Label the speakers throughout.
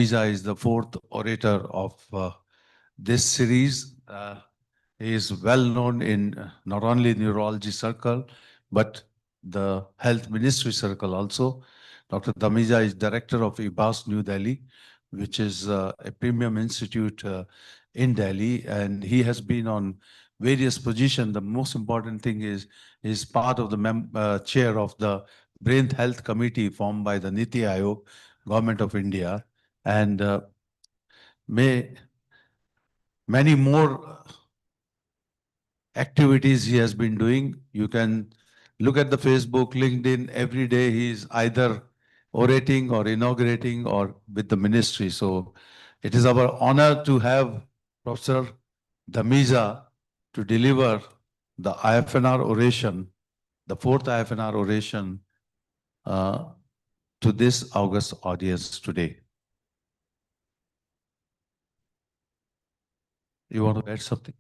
Speaker 1: Dhamija is the fourth orator of this series. He is well known in not only neurology circle, but the health ministry circle also. Dr. Dhamija is director of IBAS New Delhi, which is a premium institute in Delhi, and he has been on various positions. The most important thing is part of the chair of the Brain Health Committee formed by the Niti Aayog, Government of India, and may many more activities he has been doing. You can look at the Facebook, LinkedIn, every day he is either orating or inaugurating or with the ministry. So it is our honor to have Professor Dhamija to deliver the IFNR oration, the fourth IFNR oration uh, to this August audience today. You want to add something?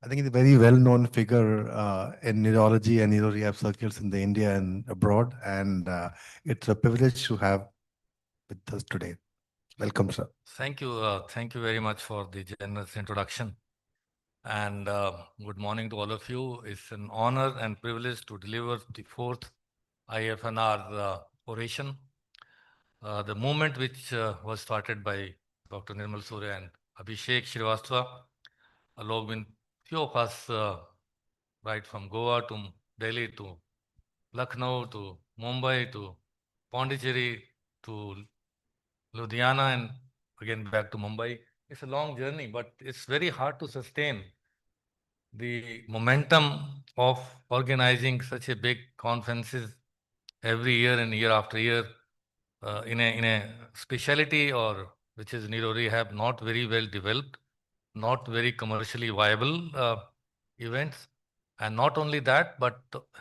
Speaker 2: I think he's a very well-known figure in neurology and neuro rehab circles in the India and abroad, and it's a privilege to have with us today. Welcome, sir.
Speaker 3: Thank you very much for the generous introduction, and good morning to all of you. It's an honor and privilege to deliver the fourth IFNR oration. The movement which was started by Dr. Nirmal Surya and Abhishek Srivastava, along with few of us, right from Goa to Delhi to Lucknow to Mumbai to Pondicherry to Ludhiana and again back to Mumbai. It's a long journey, but it's very hard to sustain the momentum of organizing such a big conferences every year and year after year in a specialty or which is neuro rehab, not very well developed, not very commercially viable events. And not only that, but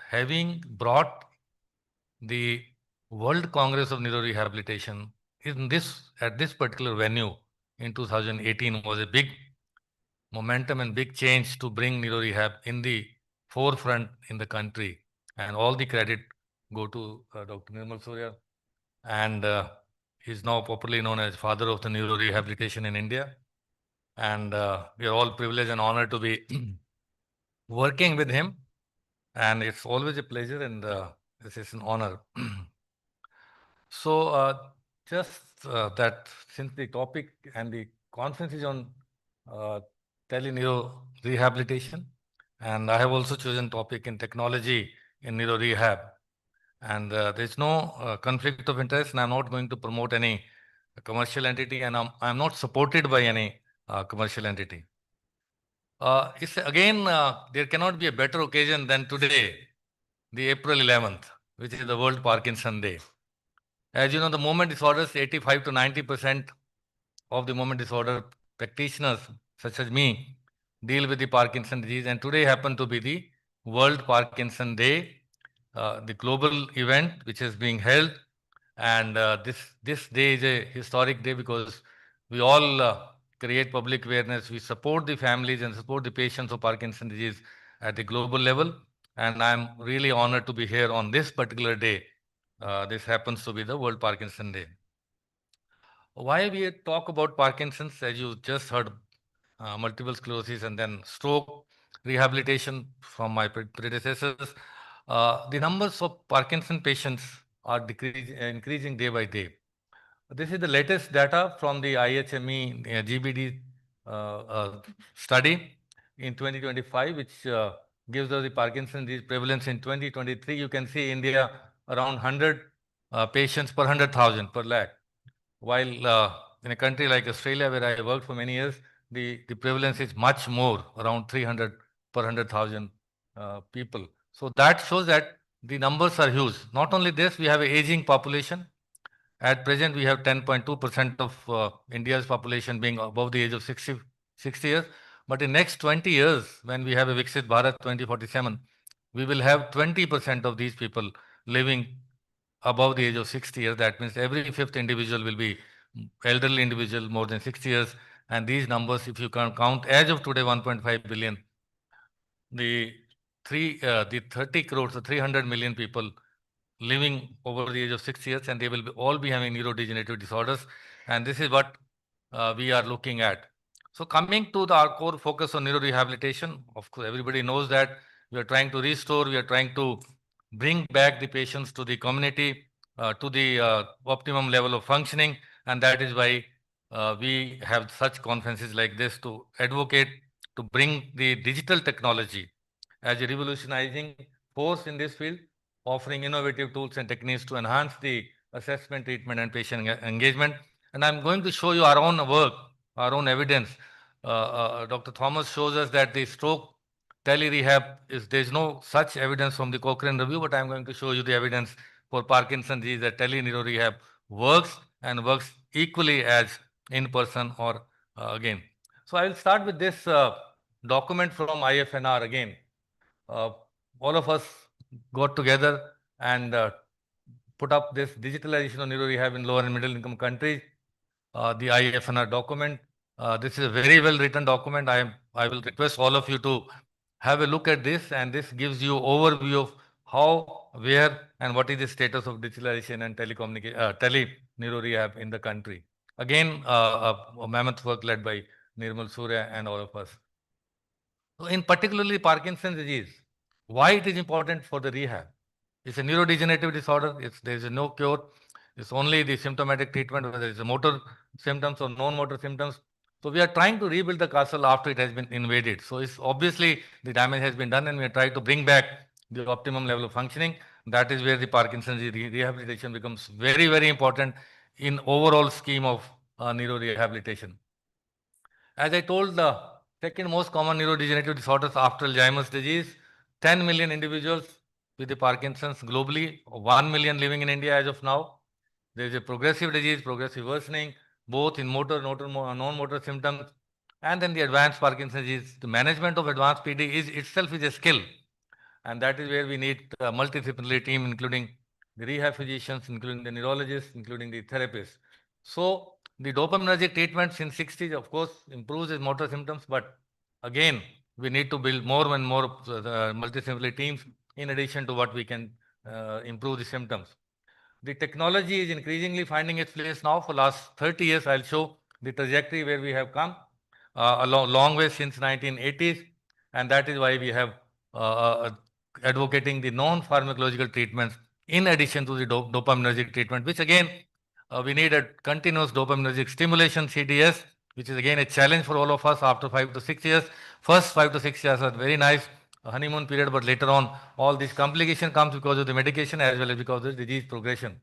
Speaker 3: having brought the World Congress of Neurorehabilitation at this particular venue in 2018 was a big momentum and big change to bring neurorehab in the forefront in the country. And all the credit go to Dr. Nirmal Surya, and he's now popularly known as father of the neurorehabilitation in India. And we are all privileged and honored to be working with him. And it's always a pleasure, and this is an honor. So just that since the topic and the conference is on teleneuro rehabilitation, and I have also chosen topic in technology in neuro rehab, and there's no conflict of interest, and I'm not going to promote any commercial entity, and I'm not supported by any commercial entity. It's again, there cannot be a better occasion than today, the April 11th, which is the World Parkinson Day. As you know, the movement disorders, 85 to 90% of the movement disorder practitioners, such as me, deal with the Parkinson disease. And today happened to be the World Parkinson Day, the global event which is being held. And this day is a historic day because we all create public awareness. We support the families and support the patients of Parkinson disease at the global level. And I'm really honored to be here on this particular day. This happens to be the World Parkinson Day. Why we talk about Parkinson's, as you just heard, multiple sclerosis and then stroke rehabilitation from my predecessors. The numbers of Parkinson patients are increasing day by day. This is the latest data from the IHME GBD study in 2025, which gives us the Parkinson's disease prevalence in 2023. You can see India around 100 patients per 100,000 per lakh, while in a country like Australia, where I worked for many years, the prevalence is much more, around 300 per 100,000 people. So that shows that the numbers are huge. Not only this, we have an aging population. At present, we have 10.2% of India's population being above the age of 60 years. But in next 20 years, when we have a Viksit Bharat 2047, we will have 20% of these people living above the age of 60 years. That means every fifth individual will be elderly individual more than 60 years. And these numbers, if you can count as of today, 1.5 billion, the 30 crores, the 300 million people living over the age of 6 years, and they will all be having neurodegenerative disorders. And this is what we are looking at. So coming to our core focus on neurorehabilitation, of course, everybody knows that we are trying to restore, we are trying to bring back the patients to the community, to the optimum level of functioning, and that is why we have such conferences like this to advocate, to bring the digital technology as a revolutionizing force in this field, offering innovative tools and techniques to enhance the assessment, treatment, and patient engagement. And I'm going to show you our own work, our own evidence. Dr. Thomas shows us that the stroke tele-rehab there's no such evidence from the Cochrane review, but I'm going to show you the evidence for Parkinson's disease that tele-neuro-rehab works and works equally as in person or again. So I will start with this document from IFNR again. All of us got together and put up this digitalization of neuro rehab in lower and middle income countries, the IFNR document. This is a very well written document. I will request all of you to have a look at this, and this gives you overview of how, where, and what is the status of digitalization and tele neuro rehab in the country. Again, a mammoth work led by Nirmal Surya and all of us. So in particularly Parkinson's disease, why it is important for the rehab? It's a neurodegenerative disorder. There is no cure. It's only the symptomatic treatment, whether it's a motor symptoms or non-motor symptoms. So we are trying to rebuild the castle after it has been invaded. So it's obviously the damage has been done, and we are trying to bring back the optimum level of functioning. That is where the Parkinson's rehabilitation becomes very, very important in overall scheme of neurorehabilitation. As I told, the second most common neurodegenerative disorders after Alzheimer's disease, 10 million individuals with the Parkinson's globally, 1 million living in India as of now. There is a progressive disease, progressive worsening, both in motor, non-motor symptoms, and then the advanced Parkinson's disease. The management of advanced PD is itself is a skill, and that is where we need a multidisciplinary team, including the rehab physicians, including the neurologists, including the therapists. So the dopaminergic treatments in 60s, of course, improves his motor symptoms, but again, we need to build more and more multidisciplinary teams in addition to what we can improve the symptoms. The technology is increasingly finding its place now. For last 30 years, I'll show the trajectory where we have come a long way since 1980s, and that is why we have advocating the non-pharmacological treatments in addition to the dopaminergic treatment, which again, we need a continuous dopaminergic stimulation, CDS, which is again a challenge for all of us after 5 to 6 years. First 5 to 6 years are very nice honeymoon period, but later on, all this complication comes because of the medication as well as because of the disease progression.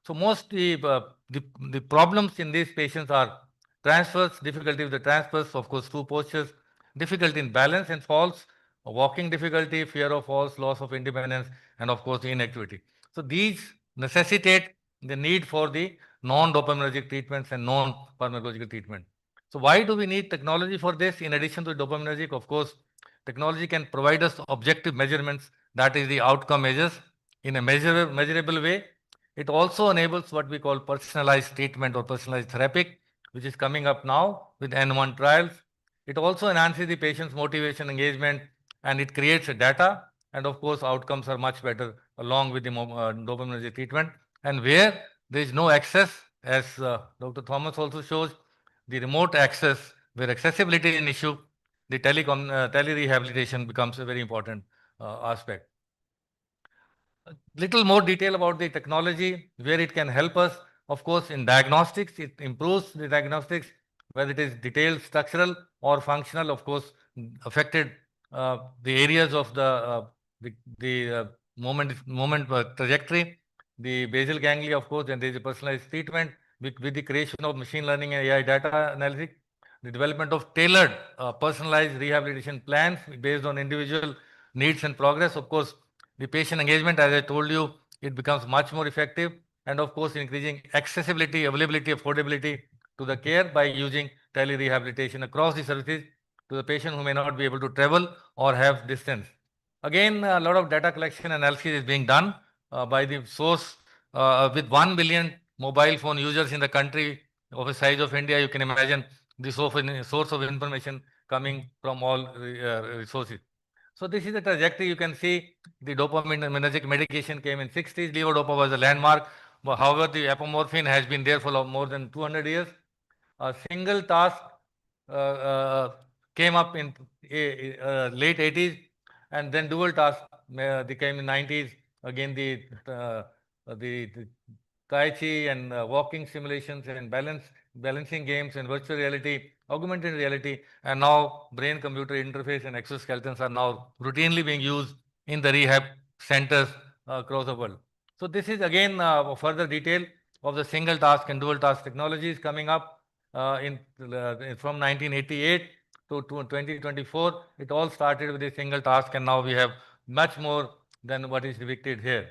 Speaker 3: So most the problems in these patients are transfers, difficulty with the transfers, of course, two postures, difficulty in balance and falls, walking difficulty, fear of falls, loss of independence, and of course, inactivity. So these necessitate the need for the non-dopaminergic treatments and non-pharmacological treatment. So why do we need technology for this? In addition to dopaminergic, of course, technology can provide us objective measurements, that is the outcome measures, in a measurable way. It also enables what we call personalized treatment or personalized therapy, which is coming up now with N1 trials. It also enhances the patient's motivation, engagement, and it creates a data. And of course, outcomes are much better along with the dopaminergic treatment. And where there is no access, as Dr. Thomas also shows, the remote access, where accessibility is an issue, the tele-rehabilitation becomes a very important aspect. A little more detail about the technology, where it can help us. Of course, in diagnostics, it improves the diagnostics, whether it is detailed, structural, or functional. Of course, affected the areas of the moment trajectory, the basal ganglia, of course, and there is a personalized treatment with the creation of machine learning and AI data analysis, the development of tailored personalized rehabilitation plans based on individual needs and progress. Of course, the patient engagement, as I told you, it becomes much more effective, and of course, increasing accessibility, availability, affordability to the care by using tele-rehabilitation across the services to the patient who may not be able to travel or have distance. Again, a lot of data collection analysis is being done by the source with 1 billion mobile phone users in the country of the size of India. You can imagine the source of information coming from all resources. So this is the trajectory. You can see the dopaminergic medication came in 60s. Levodopa was a landmark. But however, the apomorphine has been there for more than 200 years. A single task came up in late 80s, and then dual task they came in 90s. Again, the Tai Chi and walking simulations and balancing games and virtual reality, augmented reality, and now brain-computer interface and exoskeletons are now routinely being used in the rehab centers across the world. So this is again further detail of the single task and dual task technologies coming up from 1988 to 2024. It all started with a single task, and now we have much more than what is depicted here.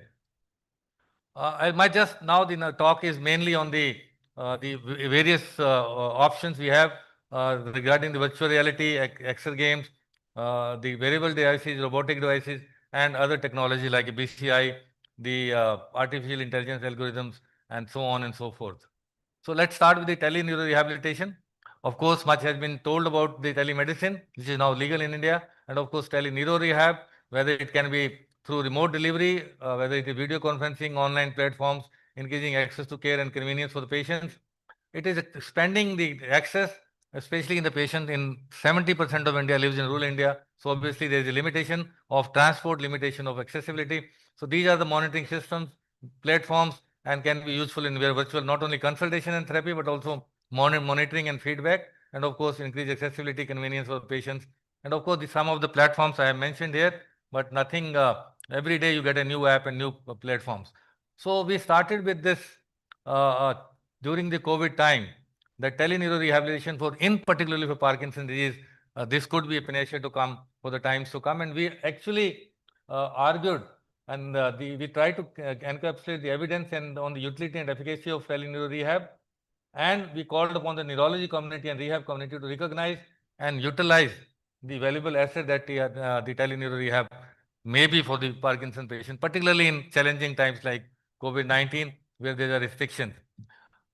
Speaker 3: I might just now the talk is mainly on the various options we have regarding the virtual reality, Excel games, the wearable devices, robotic devices, and other technology like BCI, the artificial intelligence algorithms, and so on and so forth. So let's start with the teleneuroRehabilitation. Of course, much has been told about the telemedicine, which is now legal in India, and of course, teleneuroRehab, whether it can be through remote delivery, whether it is video conferencing, online platforms, increasing access to care and convenience for the patients. It is expanding the access, especially in the patient. In 70% of India lives in rural India. So obviously there is a limitation of transport, limitation of accessibility. So these are the monitoring systems, platforms, and can be useful in virtual, not only consultation and therapy, but also monitoring and feedback, and of course, increase accessibility, convenience for patients. And of course, some of the platforms I have mentioned here, but nothing, every day you get a new app and new platforms. So we started with this during the COVID time, the teleneuroRehabilitation for, in particularly for Parkinson's disease, this could be a panacea to come for the times to come. And we actually argued and we tried to encapsulate the evidence and on the utility and efficacy of teleneuroRehab. And we called upon the neurology community and rehab community to recognize and utilize the valuable asset that the teleneuroRehab may be for the Parkinson patient, particularly in challenging times like COVID-19, where there are restrictions.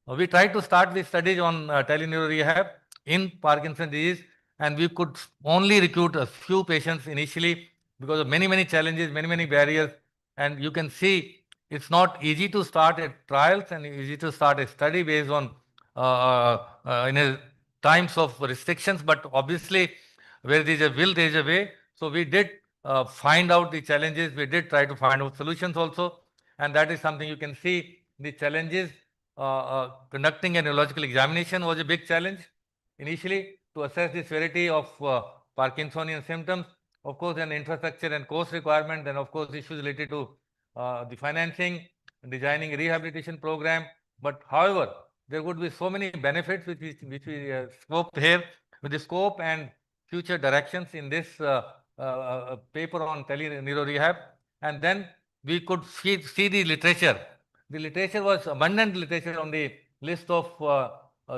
Speaker 3: We tried to start the studies on teleneuroRehab in Parkinson's disease, and we could only recruit a few patients initially because of many challenges, many barriers. And you can see it's not easy to start a trials and easy to start a study based on in a times of restrictions, but obviously where there is a will, there is a way. So we did find out the challenges. We did try to find out solutions also, and that is something you can see the challenges. Conducting a neurological examination was a big challenge initially to assess the severity of Parkinsonian symptoms. Of course, an infrastructure and cost requirement, then of course issues related to the financing, designing a rehabilitation program. But however, there would be so many benefits which we scoped here with the scope and future directions in this paper on teleneuroRehab. And then we could see the literature. The literature was abundant literature on the list of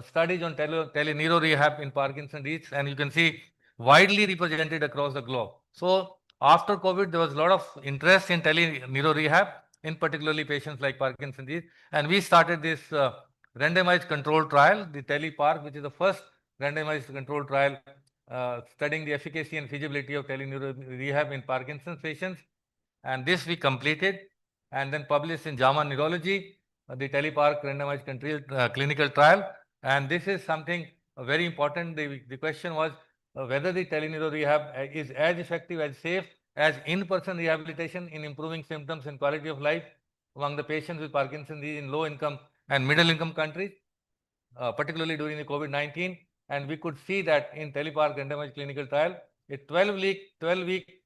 Speaker 3: studies on teleneuroRehab in Parkinson's disease, and you can see widely represented across the globe. So after COVID, there was a lot of interest in teleneuroRehab, in particularly patients like Parkinson's disease, and we started this randomized controlled trial, the TelePark, which is the first randomized controlled trial studying the efficacy and feasibility of teleneuroRehab in Parkinson's patients. And this we completed and then published in JAMA Neurology, the TelePark randomized clinical trial. And this is something very important. The question was whether the teleneuroRehab is as effective, as safe as in-person rehabilitation in improving symptoms and quality of life among the patients with Parkinson's disease in low-income and middle-income countries, particularly during the COVID-19. And we could see that in TelePark randomized clinical trial, a 12-week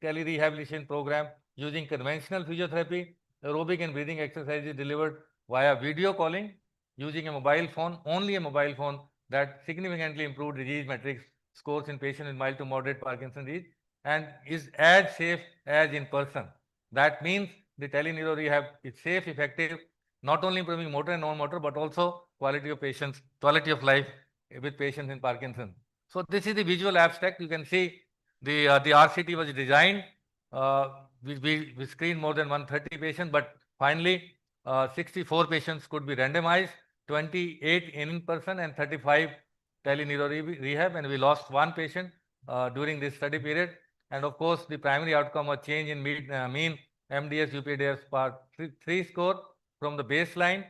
Speaker 3: telerehabilitation program using conventional physiotherapy, aerobic and breathing exercises delivered via video calling using a mobile phone, only a mobile phone, that significantly improved disease metrics scores in patients with mild to moderate Parkinson's disease and is as safe as in person. That means the teleneuroRehab is safe, effective, not only improving motor and non-motor, but also quality of life with patients in Parkinson's. So this is the visual abstract. You can see the RCT was designed. We screened more than 130 patients, but finally 64 patients could be randomized, 28 in person and 35 teleneuroRehab, and we lost one patient during this study period. And of course, the primary outcome was change in mean MDS UPDS part 3 score from the baseline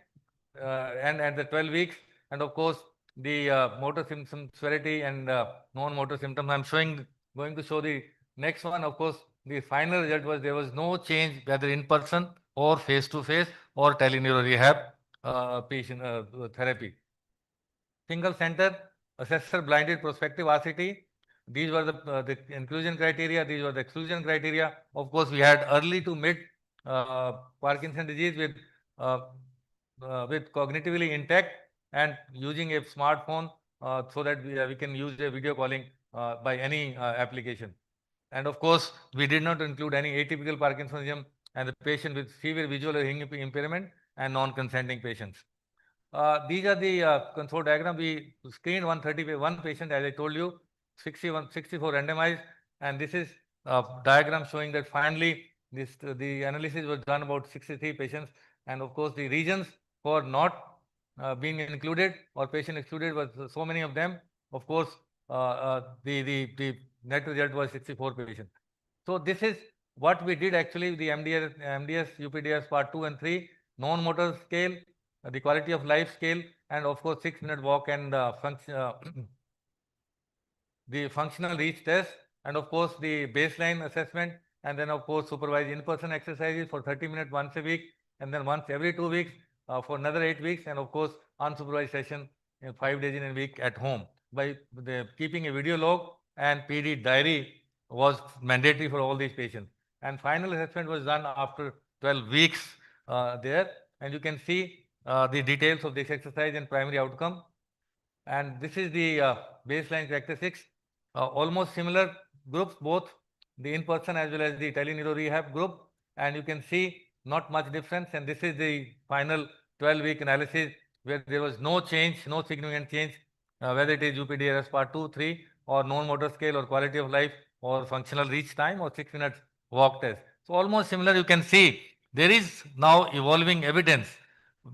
Speaker 3: and at the 12 weeks. And of course, the motor symptom severity and non-motor symptoms. I'm going to show the next one. Of course, the final result was there was no change whether in person or face to face or teleneuro rehab patient therapy. Single center assessor blinded prospective RCT. These were the inclusion criteria. These were the exclusion criteria. Of course, we had early to mid Parkinson disease with cognitively intact and using a smartphone so that we can use a video calling by any application. And of course, we did not include any atypical Parkinsonism and the patient with severe visual or hearing impairment and non-consenting patients. These are the control diagram. We screened 131 patient, as I told you, 64 randomized, and this is a diagram showing that finally the analysis was done about 63 patients, and of course the reasons for not being included or patient excluded was so many of them. Of course, the net result was 64 patients. So this is what we did actually. The MDS UPDS part 2 and 3, non-motor scale, the quality of life scale, and of course 6-minute walk and the functional reach test, and of course the baseline assessment, and then of course supervised in-person exercises for 30 minutes once a week, and then once every 2 weeks for another 8 weeks, and of course unsupervised session 5 days in a week at home. By keeping a video log and PD diary was mandatory for all these patients. And final assessment was done after 12 weeks there, and you can see the details of this exercise and primary outcome. And this is the baseline characteristics. Almost similar groups, both the in-person as well as the teleneuro rehab group. And you can see not much difference. And this is the final 12-week analysis where there was no change, no significant change, whether it is UPDRS part 2, 3, or non-motor scale or quality of life or functional reach time or 6 minutes walk test. So almost similar. You can see there is now evolving evidence.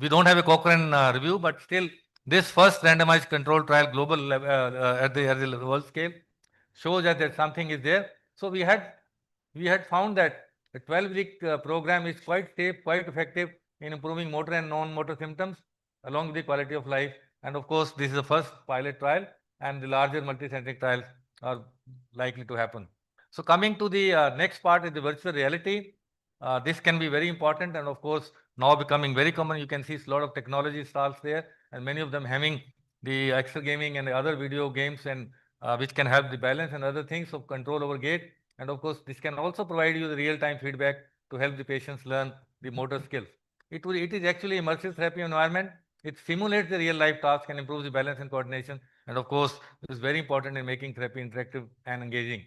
Speaker 3: We don't have a Cochrane review, but still this first randomized control trial global at the world scale shows that something is there. So we had found that the 12-week program is quite safe, quite effective in improving motor and non-motor symptoms along with the quality of life. And of course, this is the first pilot trial, and the larger multicentric trials are likely to happen. So coming to the next part is the virtual reality. This can be very important, and of course now becoming very common. You can see a lot of technology stalls there, and many of them having the extra gaming and the other video games, and which can help the balance and other things of control over gait. And of course, this can also provide you the real-time feedback to help the patients learn the motor skills. It is actually immersive therapy environment. It simulates the real-life task and improves the balance and coordination. And of course, it is very important in making therapy interactive and engaging.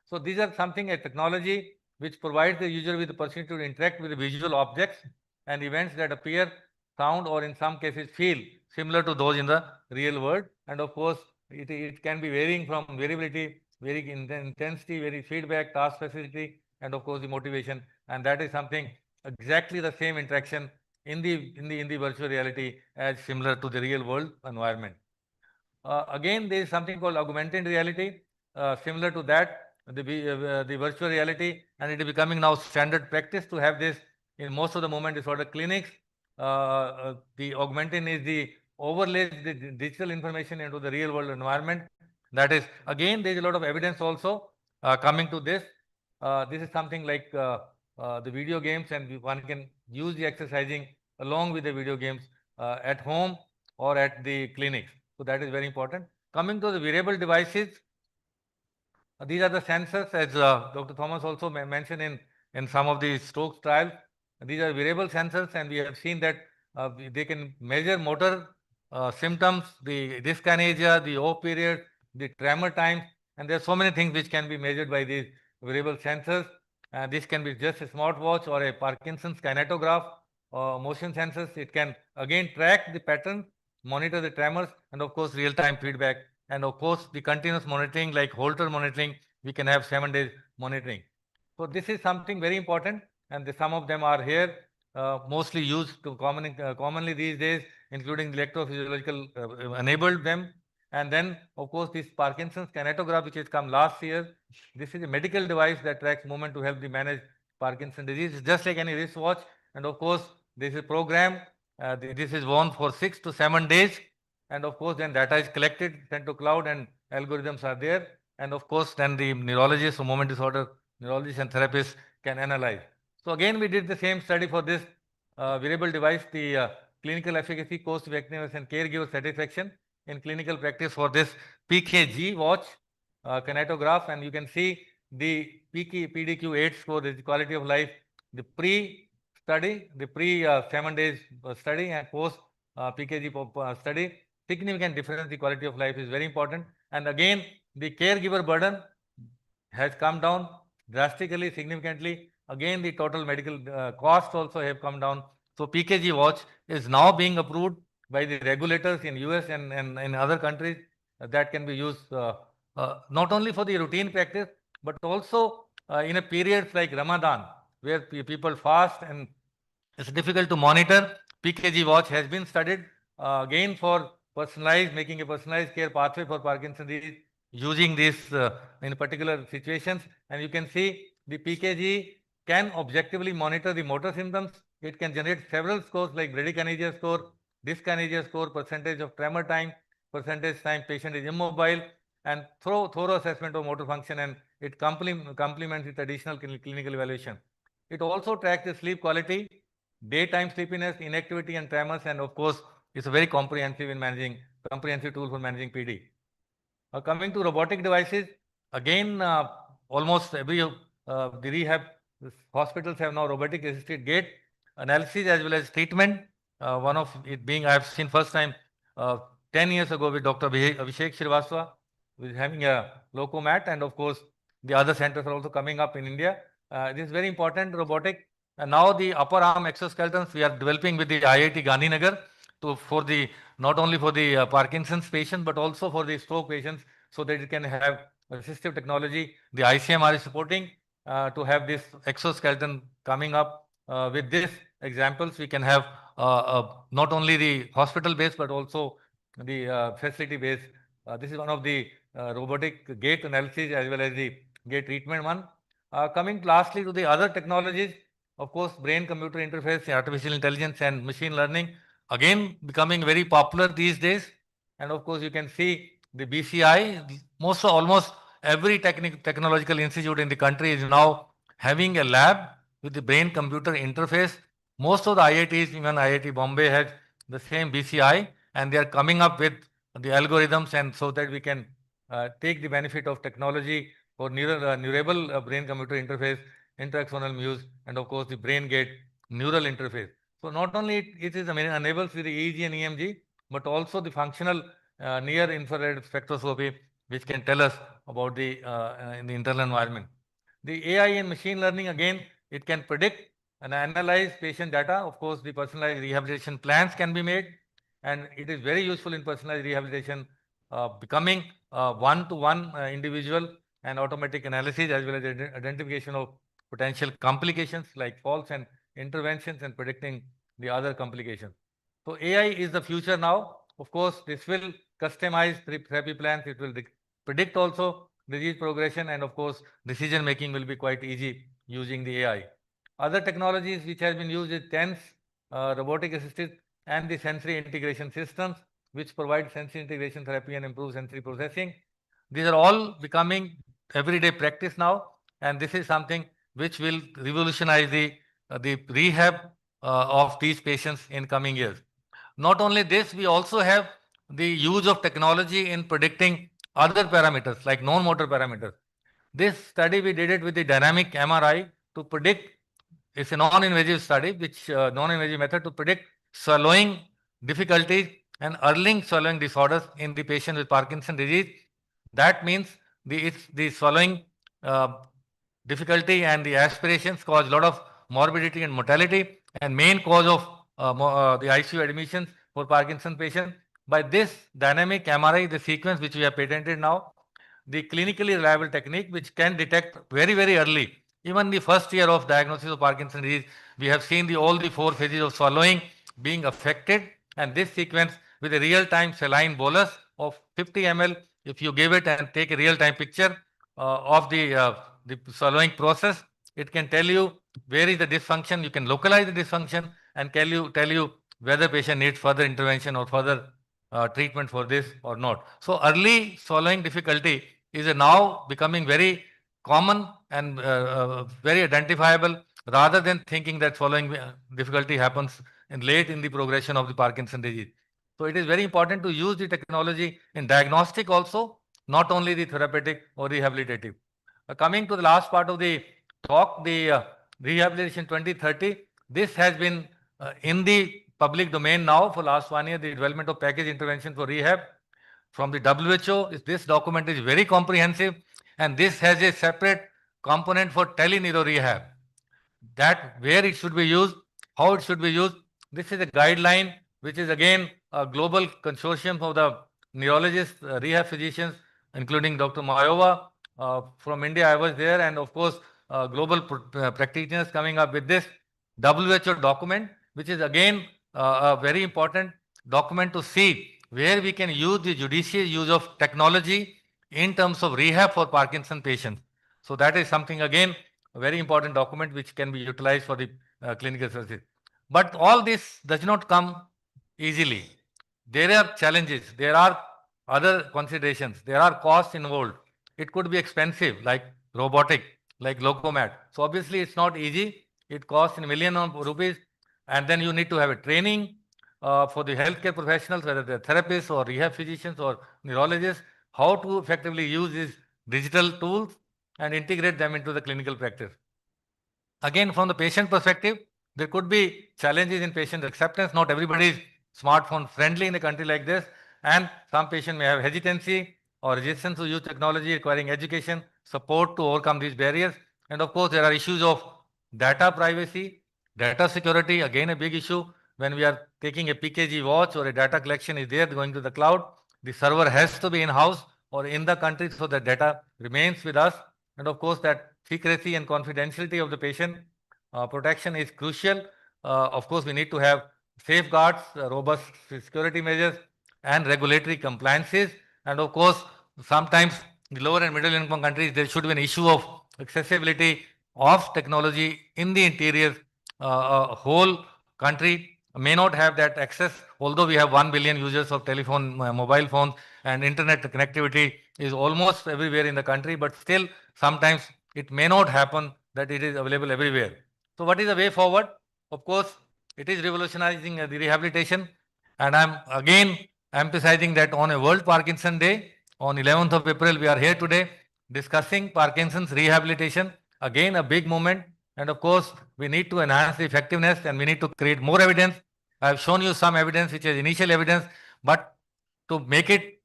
Speaker 3: So these are something, a technology which provides the user with the opportunity to interact with the visual objects and events that appear, sound, or in some cases feel similar to those in the real world. And of course, it can be varying from variability, varying in intensity, varying feedback, task specificity, and of course the motivation. And that is something exactly the same interaction in the virtual reality as similar to the real world environment. Again, there is something called augmented reality, similar to that, the virtual reality, and it is becoming now standard practice to have this in most of the moment disorder clinics. The augmented is the overlays the digital information into the real world environment. That is, again, there is a lot of evidence also coming to this. This is something like the video games, and one can use the exercising along with the video games at home or at the clinics. So that is very important. Coming to the wearable devices, these are the sensors, as Dr. Thomas also mentioned in some of the strokes trials. These are wearable sensors, and we have seen that they can measure motor symptoms, the dyskinesia, the O period, the tremor time, and there are so many things which can be measured by these wearable sensors. This can be just a smartwatch or a Parkinson's kinetograph motion sensors. It can again track the pattern, monitor the tremors, and of course real-time feedback. And of course the continuous monitoring, like Holter monitoring, we can have 7 days monitoring. So this is something very important, and some of them are here, mostly used to commonly these days, including electrophysiological enabled them. And then, of course, this Parkinson's kinetograph, which has come last year, this is a medical device that tracks movement to help the manage Parkinson's disease. It's just like any wristwatch. And of course, this is a program. This is worn for 6 to 7 days. And of course, then data is collected, sent to cloud, and algorithms are there. And of course, then the neurologists or movement disorder neurologists and therapists can analyze. So again, we did the same study for this wearable device, the clinical efficacy, cost effectiveness, and caregiver satisfaction in clinical practice for this PKG watch kinetograph. And you can see the PDQ-8 score, is the quality of life, the pre-study, the pre 7 days study, and post PKG study. Significant difference, the quality of life is very important. And again, the caregiver burden has come down drastically, significantly. Again, the total medical costs also have come down. So PKG watch is now being approved by the regulators in US and in other countries that can be used not only for the routine practice, but also in a periods like Ramadan, where people fast and it's difficult to monitor. PKG watch has been studied again for making a personalized care pathway for Parkinson's disease using this in particular situations. And you can see the PKG can objectively monitor the motor symptoms. It can generate several scores like bradykinesia score, dyskinesia score, percentage of tremor time, percentage time patient is immobile, and thorough assessment of motor function, and it complements with additional clinical evaluation. It also tracks the sleep quality, daytime sleepiness, inactivity, and tremors, and of course, it's a very comprehensive tool for managing PD. Coming to robotic devices, again, almost every the rehab hospitals have now robotic assisted gait analysis as well as treatment. One of it being I have seen first time 10 years ago with Dr. Abhishek Srivastava, who is having a locomat, and of course the other centers are also coming up in India. This is very important robotic. And now the upper arm exoskeletons we are developing with the IIT Gandhinagar for the not only for the Parkinson's patient but also for the stroke patients, so that it can have assistive technology. The ICMR is supporting to have this exoskeleton coming up. With this examples, we can have not only the hospital based but also the facility based. This is one of the robotic gait analysis as well as the gait treatment one. Coming lastly to the other technologies, of course, brain-computer interface, artificial intelligence, and machine learning, again becoming very popular these days. And of course, you can see the BCI, almost every technological institute in the country is now having a lab with the brain-computer interface. Most of the IITs, even IIT Bombay, has the same BCI, and they are coming up with the algorithms, and so that we can take the benefit of technology for neurable brain-computer interface, interaxonal muse, and of course the brain gate neural interface. So not only it enables with the EEG and EMG, but also the functional near infrared spectroscopy, which can tell us about the in the internal environment. The AI and machine learning, again, it can predict and analyze patient data. Of course, the personalized rehabilitation plans can be made, and it is very useful in personalized rehabilitation, becoming one-to-one individual and automatic analysis as well as identification of potential complications like falls and interventions and predicting the other complications. So AI is the future now. Of course, this will customize therapy plans. It will predict also disease progression, and of course, decision making will be quite easy using the AI. Other technologies which has been used is TENS, robotic assisted, and the sensory integration systems, which provide sensory integration therapy and improve sensory processing. These are all becoming everyday practice now, and this is something which will revolutionize the rehab of these patients in coming years. Not only this, we also have the use of technology in predicting other parameters like non-motor parameters. This study we did it with the dynamic MRI to predict. It's a non-invasive study, which non-invasive method to predict swallowing difficulties and early swallowing disorders in the patient with Parkinson's disease. That means the swallowing difficulty and the aspirations cause a lot of morbidity and mortality, and main cause of the ICU admissions for Parkinson patients. By this dynamic MRI, the sequence which we have patented now, the clinically reliable technique which can detect very, very early, even the first year of diagnosis of Parkinson's disease, we have seen all the 4 phases of swallowing being affected, and this sequence with a real-time saline bolus of 50 ml, if you give it and take a real-time picture of the swallowing process, it can tell you where is the dysfunction. You can localize the dysfunction and tell you whether patient needs further intervention or further treatment for this or not. So early swallowing difficulty is now becoming very common and very identifiable, rather than thinking that swallowing difficulty happens late in the progression of the Parkinson disease. So it is very important to use the technology in diagnostic also, not only the therapeutic or rehabilitative. Coming to the last part of the talk, the rehabilitation 2030, this has been in the public domain now for last 1 year, the development of package intervention for rehab from the WHO. This document is very comprehensive, and this has a separate component for teleneuro rehab, that where it should be used, how it should be used. This is a guideline which is again a global consortium of the neurologists, rehab physicians, including Dr. Mayova from India. I was there, and of course, global practitioners coming up with this WHO document, which is again a very important document to see where we can use the judicious use of technology in terms of rehab for Parkinson patients. So that is something again a very important document which can be utilized for the clinical services. But all this does not come easily. There are challenges, there are other considerations, there are costs involved. It could be expensive, like robotic, like Locomat. So obviously it's not easy. It costs in millions of rupees, and then you need to have a training for the healthcare professionals, whether they're therapists or rehab physicians or neurologists, how to effectively use these digital tools and integrate them into the clinical practice. Again, from the patient perspective, there could be challenges in patient acceptance. Not everybody is smartphone friendly in a country like this, and some patient may have hesitancy or resistance to use technology, requiring education, support to overcome these barriers. And of course, there are issues of data privacy, data security, again a big issue. When we are taking a PKG watch or a data collection is there going to the cloud, the server has to be in-house or in the country so that data remains with us. And of course, that secrecy and confidentiality of the patient protection is crucial. Of course, we need to have safeguards, robust security measures, and regulatory compliances. And of course, sometimes the lower and middle income countries, there should be an issue of accessibility of technology in the interior. Whole country may not have that access, although we have 1 billion users of telephone, mobile phones, and internet connectivity is almost everywhere in the country, but still sometimes it may not happen that it is available everywhere. So what is the way forward? Of course, it is revolutionizing the rehabilitation, and I'm again emphasizing that on a World Parkinson Day, on 11th of April, we are here today discussing Parkinson's rehabilitation, again a big moment. And of course, we need to enhance the effectiveness and we need to create more evidence. I have shown you some evidence, which is initial evidence, but to make it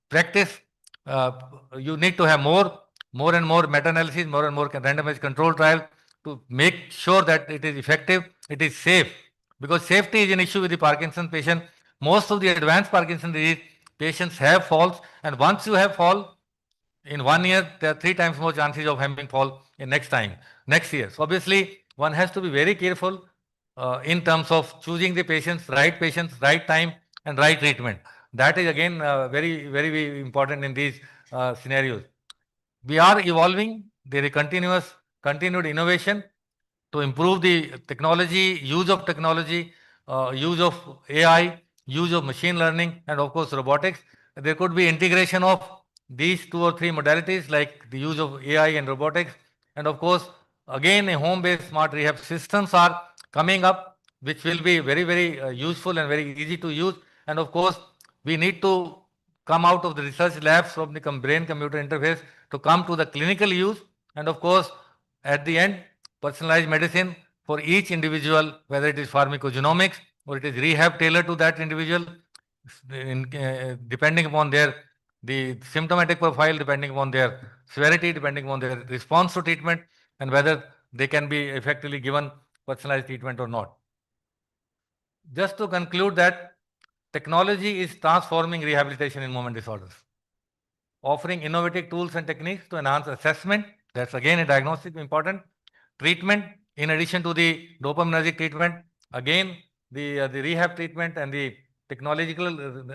Speaker 3: practice, you need to have more and more meta-analysis, more and more randomized control trial to make sure that it is effective, it is safe. Because safety is an issue with the Parkinson patient. Most of the advanced Parkinson disease patients have falls, and once you have fall, in 1 year, there are 3 times more chances of having fall in next year. So obviously, one has to be very careful in terms of choosing the patients, right time, and right treatment. That is again very important in these scenarios. We are evolving. There is continued innovation to improve the technology, use of technology, use of AI, use of machine learning, and of course robotics. There could be integration of these 2 or 3 modalities like the use of AI and robotics. And of course, again, a home-based smart rehab systems are coming up, which will be very useful and very easy to use. And of course, we need to come out of the research labs from the brain-computer interface to come to the clinical use. And of course, at the end, personalized medicine for each individual, whether it is pharmacogenomics or it is rehab tailored to that individual, depending upon the symptomatic profile, depending upon their severity, depending upon their response to treatment, and whether they can be effectively given personalized treatment or not. Just to conclude that technology is transforming rehabilitation in movement disorders, offering innovative tools and techniques to enhance assessment. That's again a diagnostic important treatment. In addition to the dopaminergic treatment, again the rehab treatment and the technological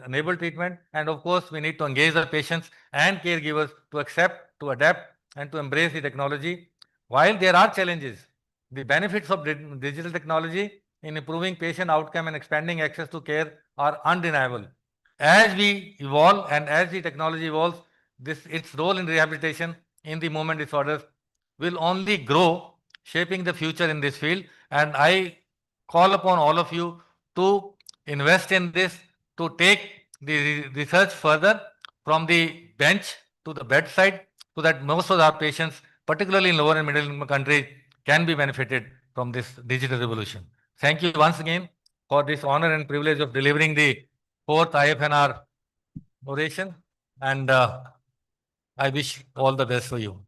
Speaker 3: enabled treatment, and of course, we need to engage the patients and caregivers to accept, to adapt, and to embrace the technology. While there are challenges, the benefits of digital technology in improving patient outcome and expanding access to care are undeniable. As we evolve and as the technology evolves, its role in rehabilitation in the movement disorders will only grow, shaping the future in this field. And I call upon all of you to invest in this, to take the research further from the bench to the bedside, so that most of our patients, particularly in lower and middle income countries, can be benefited from this digital revolution. Thank you once again for this honor and privilege of delivering the 4th IFNR oration, and I wish all the best for you.